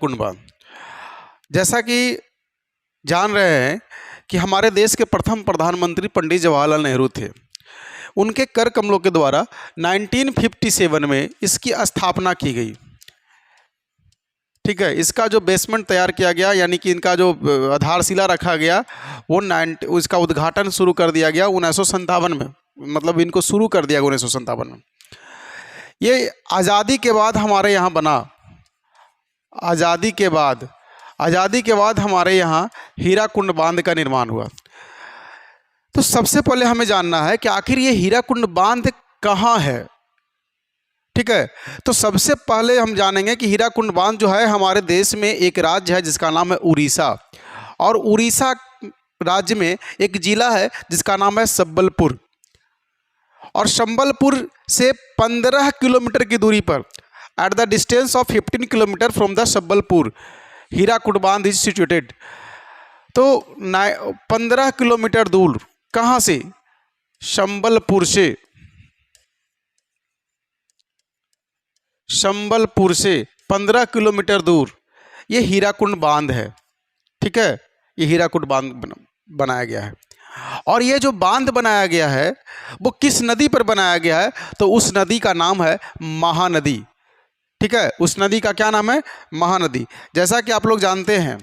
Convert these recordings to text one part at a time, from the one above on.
कुंड बांध। जैसा कि जान रहे हैं कि हमारे देश के प्रथम प्रधानमंत्री पंडित जवाहरलाल नेहरू थे। उनके कर कमलों के द्वारा 1957 में इसकी स्थापना की गई। ठीक है, इसका जो बेसमेंट तैयार किया गया, यानी कि इनका जो आधारशिला रखा गया, वो इसका उद्घाटन शुरू कर दिया गया 1957 में। मतलब इनको शुरू कर दिया 1957 में। ये आज़ादी के बाद हमारे यहाँ बना। आज़ादी के बाद हमारे यहाँ हीराकुंड बांध का निर्माण हुआ। तो सबसे पहले हमें जानना है कि आखिर ये हीराकुंड बांध कहाँ है। ठीक है, तो सबसे पहले हम जानेंगे कि हीराकुंड बांध जो है हमारे देश में एक राज्य है जिसका नाम है उड़ीसा, और उड़ीसा राज्य में एक जिला है जिसका नाम है संबलपुर। और संबलपुर से 15 किलोमीटर की दूरी पर, at the distance of 15 kilometre from the Sambalpur, Hirakud बांध इज सिचुएटेड। तो 15 किलोमीटर दूर, कहाँ से? संबलपुर से 15 किलोमीटर दूर ये हीराकुंड बांध है। ठीक है, ये हीराकुंड बांध बनाया गया है। और ये जो बांध बनाया गया है वो किस नदी पर बनाया गया है? तो उस नदी का नाम है महानदी। ठीक है, उस नदी का क्या नाम है? महानदी। जैसा कि आप लोग जानते हैं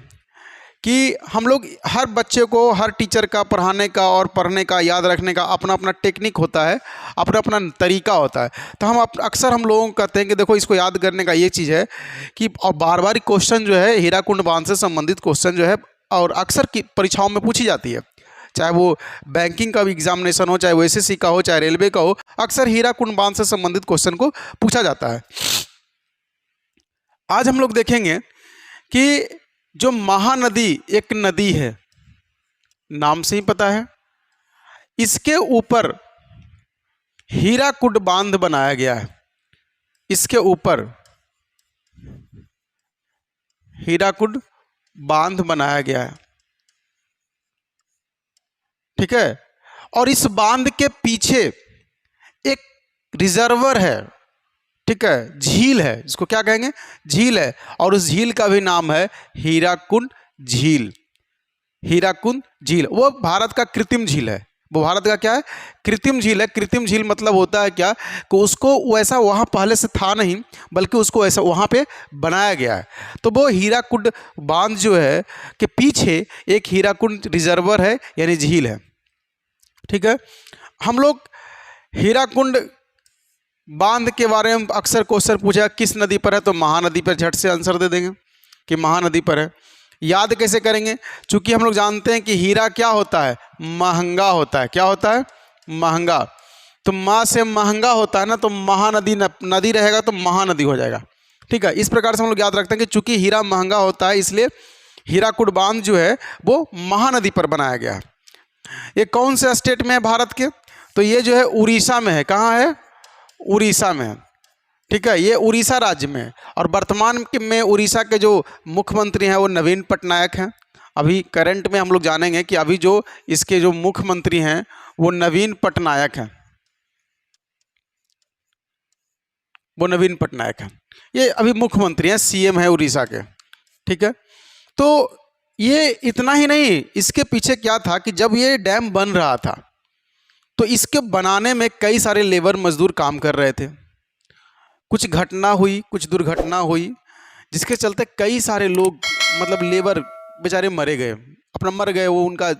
कि हम लोग, हर बच्चे को, हर टीचर का पढ़ाने का और पढ़ने का, याद रखने का अपना अपना टेक्निक होता है, अपना अपना तरीका होता है। तो अक्सर हम लोगों को कहते हैं कि देखो, इसको याद करने का ये चीज़ है कि, और बार बार क्वेश्चन जो है हीराकुंड बांध से संबंधित क्वेश्चन जो है, और अक्सर की परीक्षाओं में पूछी जाती है, चाहे वो बैंकिंग का भी एग्जामिनेशन हो, चाहे वो एसएससी का हो, चाहे रेलवे का हो, अक्सर हीराकुंड बांध से संबंधित क्वेश्चन को पूछा जाता है। आज हम लोग देखेंगे कि जो महानदी एक नदी है, नाम से ही पता है, इसके ऊपर हीराकुंड बांध बनाया गया है। इसके ऊपर हीराकुंड बांध बनाया गया है। ठीक है, और इस बांध के पीछे एक रिजर्वर है। ठीक है, झील है, जिसको क्या कहेंगे? झील है। और उस झील का भी नाम है हीराकुंड झील। हीराकुंड झील वो भारत का कृत्रिम झील है। वो भारत का क्या है? कृत्रिम झील है। कृत्रिम झील मतलब होता है क्या कि उसको वैसा वहाँ पहले से था नहीं, बल्कि उसको ऐसा वहाँ पे बनाया गया है। तो वो हीराकुंड बांध जो है के पीछे एक हीराकुंड रिजर्वर है, यानी झील है। ठीक है, हम लोग हीराकुंड बांध के बारे में अक्सर क्वेश्चन पूछा किस नदी पर है, तो महानदी पर झट से आंसर दे देंगे कि महानदी पर है। याद कैसे करेंगे? चूंकि हम लोग जानते हैं कि हीरा क्या होता है? महंगा होता है। क्या होता है? महंगा। तो माँ से महंगा होता है ना, तो महानदी नदी रहेगा तो महानदी हो जाएगा। ठीक है, इस प्रकार से हम लोग याद रखते हैं कि चूंकि हीरा महंगा होता है, इसलिए हीराकुंड बांध जो है वो महानदी पर बनाया गया है। ये कौन से स्टेट में है भारत के? तो ये जो है उड़ीसा में है। कहाँ है? उड़ीसा में है। ठीक है, ये उड़ीसा राज्य में है। और वर्तमान में उड़ीसा के जो मुख्यमंत्री हैं वो नवीन पटनायक हैं। अभी करंट में हम लोग जानेंगे कि अभी जो इसके जो मुख्यमंत्री हैं वो नवीन पटनायक हैं। वो नवीन पटनायक हैं, ये अभी मुख्यमंत्री हैं, सीएम है उड़ीसा के। ठीक है, तो ये इतना ही नहीं, इसके पीछे क्या था कि जब ये डैम बन रहा था तो इसके बनाने में कई सारे लेबर मजदूर काम कर रहे थे। कुछ घटना हुई, कुछ दुर्घटना हुई, जिसके चलते कई सारे लोग, मतलब लेबर बेचारे मर गए। वो उनका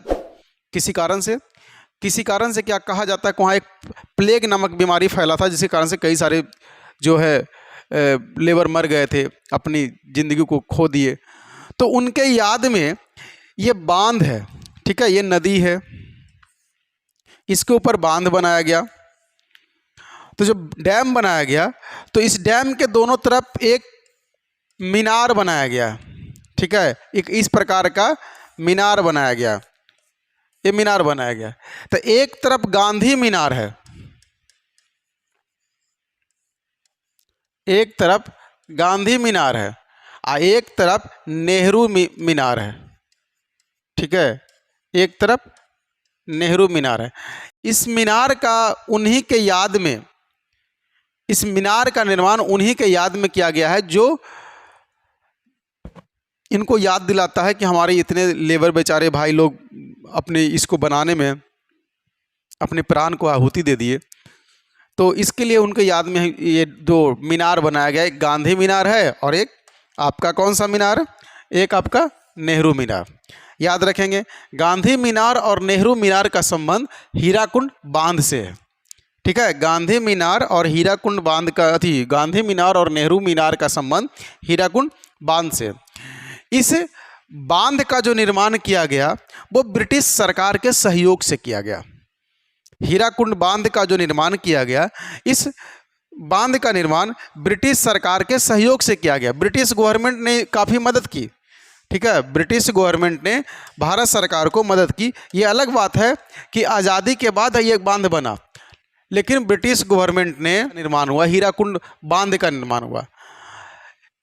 किसी कारण से क्या कहा जाता है कि वहाँ एक प्लेग नामक बीमारी फैला था, जिसके कारण से कई सारे जो है लेबर मर गए थे, अपनी ज़िंदगी को खो दिए। तो उनके याद में ये बांध है। ठीक है, ये नदी है, इसके ऊपर बांध बनाया गया। तो जब डैम बनाया गया तो इस डैम के दोनों तरफ एक मीनार बनाया गया। ठीक है, एक इस प्रकार का मीनार बनाया गया। ये मीनार बनाया गया, तो एक तरफ गांधी मीनार है, एक तरफ गांधी मीनार है और एक तरफ नेहरू मीनार है। ठीक है, एक तरफ नेहरू मीनार है। इस मीनार का उन्हीं के याद में, इस मीनार का निर्माण उन्हीं के याद में किया गया है जो इनको याद दिलाता है कि हमारे इतने लेबर बेचारे भाई लोग अपने इसको बनाने में अपने प्राण को आहुति दे दिए। तो इसके लिए उनके याद में ये दो मीनार बनाया गया, एक गांधी मीनार है और एक आपका कौन सा मीनार, एक आपका नेहरू मीनार। याद रखेंगे, गांधी मीनार और नेहरू मीनार का संबंध हीराकुंड बांध से है। ठीक है, गांधी मीनार और हीराकुंड बांध का गांधी मीनार और नेहरू मीनार का संबंध हीराकुंड बांध से। इस बांध का जो निर्माण किया गया वो ब्रिटिश सरकार के सहयोग से किया गया। हीराकुंड बांध का जो निर्माण किया गया, इस बांध का निर्माण ब्रिटिश सरकार के सहयोग से किया गया। ब्रिटिश गवर्नमेंट ने काफ़ी मदद की। ठीक है, ब्रिटिश गवर्नमेंट ने भारत सरकार को मदद की। ये अलग बात है कि आज़ादी के बाद ये बांध बना, लेकिन ब्रिटिश गवर्नमेंट ने निर्माण हुआ, हीराकुंड बांध का निर्माण हुआ।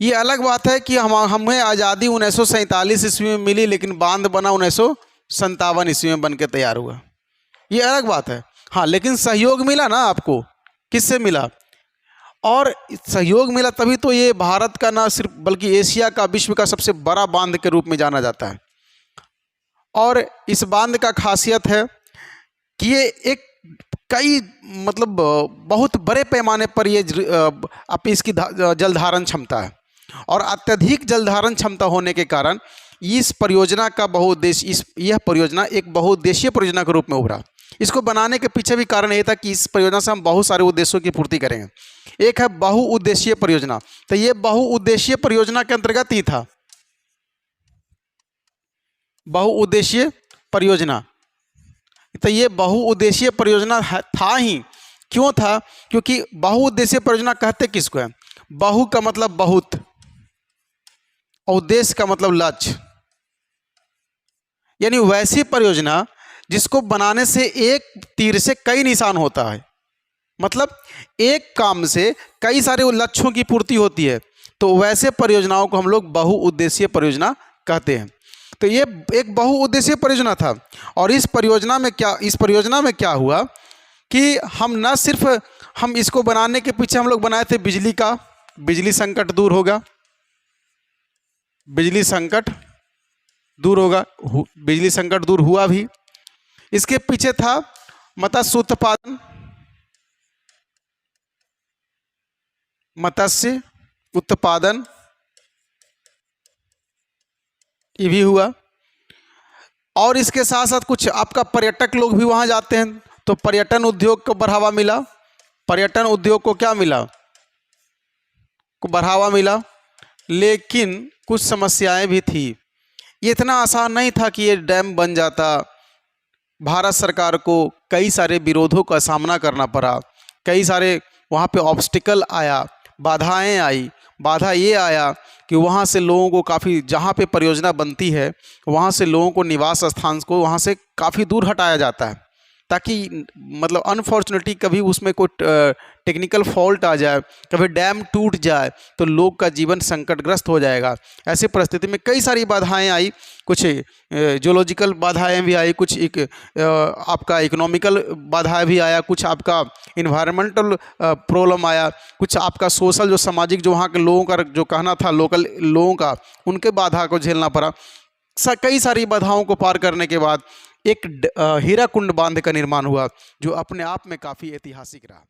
ये अलग बात है कि हमें आज़ादी 1947 ईस्वी में मिली, लेकिन बांध बना 1957 ईस्वी में बन के तैयार हुआ। ये अलग बात है। हाँ, लेकिन सहयोग मिला ना आपको, किससे मिला? और सहयोग मिला तभी तो ये भारत का ना सिर्फ बल्कि एशिया का, विश्व का सबसे बड़ा बांध के रूप में जाना जाता है। और इस बांध का खासियत है कि ये एक कई मतलब बहुत बड़े पैमाने पर ये इसकी जल धारण क्षमता है, और अत्यधिक जल धारण क्षमता होने के कारण इस परियोजना का यह परियोजना एक बहुउद्देशीय परियोजना के रूप में उभरा। इसको बनाने के पीछे भी कारण ये था कि इस परियोजना से हम बहुत सारे उद्देश्यों की पूर्ति करेंगे। एक है बहुउद्देशीय परियोजना, तो ये बहुउद्देशीय परियोजना के अंतर्गत ही था। बहुउद्देशीय परियोजना, तो ये बहुउद्देशीय परियोजना था ही। क्यों था? क्योंकि बहुउद्देशीय परियोजना कहते किसको है? बहु का मतलब बहुत, और उद्देश्य का मतलब लक्ष्य। यानी वैसी परियोजना जिसको बनाने से एक तीर से कई निशान होता है, मतलब एक काम से कई सारे लक्ष्यों की पूर्ति होती है। तो वैसे परियोजनाओं को हम लोग बहुउद्देशीय परियोजना कहते हैं। तो ये एक बहुउद्देशीय परियोजना था। और इस परियोजना में क्या हुआ कि हम इसको बनाने के पीछे हम लोग बनाए थे बिजली संकट दूर होगा, बिजली संकट दूर होगा, बिजली संकट दूर हुआ भी। इसके पीछे था मत्स्य उत्पादन, ये भी हुआ। और इसके साथ साथ कुछ आपका पर्यटक लोग भी वहाँ जाते हैं, तो पर्यटन उद्योग को बढ़ावा मिला। पर्यटन उद्योग को क्या मिला? को बढ़ावा मिला। लेकिन कुछ समस्याएं भी थी। ये इतना आसान नहीं था कि ये डैम बन जाता। भारत सरकार को कई सारे विरोधों का सामना करना पड़ा, कई सारे वहाँ पे ऑब्स्टिकल आया, बाधाएं आई। बाधा ये आया कि वहाँ से लोगों को काफ़ी, जहाँ पे परियोजना बनती है वहाँ से लोगों को निवास स्थान को वहाँ से काफ़ी दूर हटाया जाता है, ताकि मतलब अनफॉर्चुनेटली कभी उसमें कोई टेक्निकल फॉल्ट आ जाए, कभी डैम टूट जाए तो लोग का जीवन संकटग्रस्त हो जाएगा। ऐसी परिस्थिति में कई सारी बाधाएं आई, कुछ जियोलॉजिकल बाधाएं भी आई, कुछ आपका इकोनॉमिकल बाधाएं भी आया, कुछ आपका इन्वायरमेंटल प्रॉब्लम आया, कुछ आपका सोशल जो सामाजिक जो वहाँ के लोगों का जो कहना था, लोकल लोगों का, उनके बाधा को झेलना पड़ा। कई सारी बाधाओं को पार करने के बाद एक हीराकुंड बांध का निर्माण हुआ, जो अपने आप में काफ़ी ऐतिहासिक रहा।